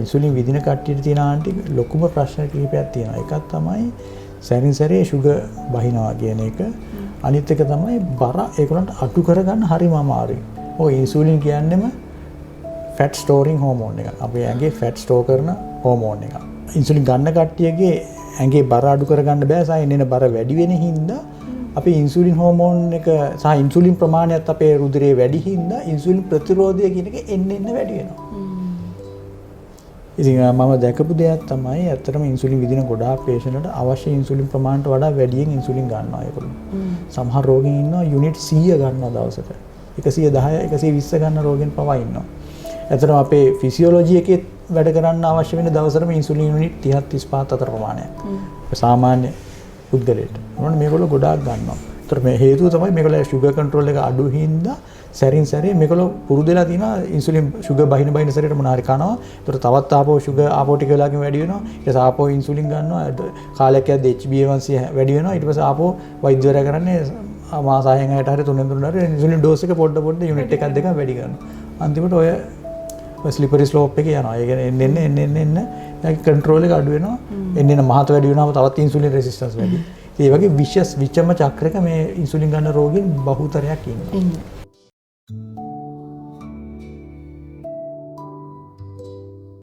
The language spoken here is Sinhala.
ඉන්සුලින් විදින කට්ටියට තියෙන ආන්ටි ලොකුම ප්‍රශ්න කිහිපයක් තියෙනවා. එකක් තමයි සැරින් සැරේ sugar බහිනවා කියන එක. අනිත් එක තමයි බර ඒගොල්ලන්ට අඩු කරගන්න හරිම අමාරුයි. ඔය ඉන්සුලින් කියන්නේම fat storing hormone එකක්. අපේ ඇඟේ fat store කරන hormone එකක්. ඉන්සුලින් ගන්න කට්ටියගේ ඇඟේ බර අඩු කරගන්න බෑ. සායනෙන බර වැඩි වෙන හින්දා අපේ ඉන්සුලින් හෝමෝන් එක සහ ඉන්සුලින් ප්‍රමාණයත් අපේ රුධිරයේ වැඩි හින්දා ඉන්සුලින් ප්‍රතිරෝධය කියන එක එන්න වැඩි වෙනවා. ඉතින් මම දැකපු දෙයක් තමයි ඇත්තටම ඉන්සුලින් විදින ගොඩාක් පේෂන්ට්ලට අවශ්‍ය ඉන්සුලින් ප්‍රමාණයට වඩා වැඩියෙන් ඉන්සුලින් ගන්නවා ඒගොල්ලෝ. සමහර රෝගීන් ඉන්නවා යුනිට් 100 ගන්නවා දවසට. 110 120 ගන්න රෝගීන් පවා ඉන්නවා. ඇත්තටම අපේ ෆිසියොලොජි එකේ වැඩ කරන්න අවශ්‍ය වෙන දවසටම ඉන්සුලින් යුනිට් 30 35 අතර ප්‍රමාණයක්. සාමාන්‍ය පුද්ගලයාට. මොනවා මේගොල්ලෝ ගොඩාක් ගන්නවා. ඒතර මේ හේතුව තමයි මේගොල්ලෝ sugar control එක අඩු හින්දා සැරින් සැරේ මේගොල්ලෝ පුරුදු වෙලා තියෙනවා ඉන්සුලින් sugar බහින සැරේට මොනවා හරි කනවා. ඒතර තවත් ආපහු sugar ආපහු ටික වෙලාවකින් වැඩි වෙනවා. ඊට පස්සේ ආපහු ඉන්සුලින් ගන්නවා. කාලයක් යද්දී HbA1c වැඩි වෙනවා. ඊට පස්සේ ආපහු වෛද්‍යවරයා කරන්නේ මාස 6න් 6ට හරි 3න් 3ට හරි ඉන්සුලින් ඩෝස් එක පොඩ යුනිට් එකක් දෙකක් වැඩි කරනවා. අන්තිමට ඔය ස්ලිපරි ස්ලෝප් එකේ යනවා. ඒ කියන්නේ එන්න ඒක කන්ට්‍රෝල් එක අඩු වෙනවා. එන්න මහත වැඩි වෙනවා. තවත් ඉන්සුලින් රෙසිස්ටන්ස් වැඩි. ඒ වගේ විෂම චක්‍රයක මේ ඉන්සුලින් ගන්න රෝගීන් බහුතරයක් ඉන්නවා.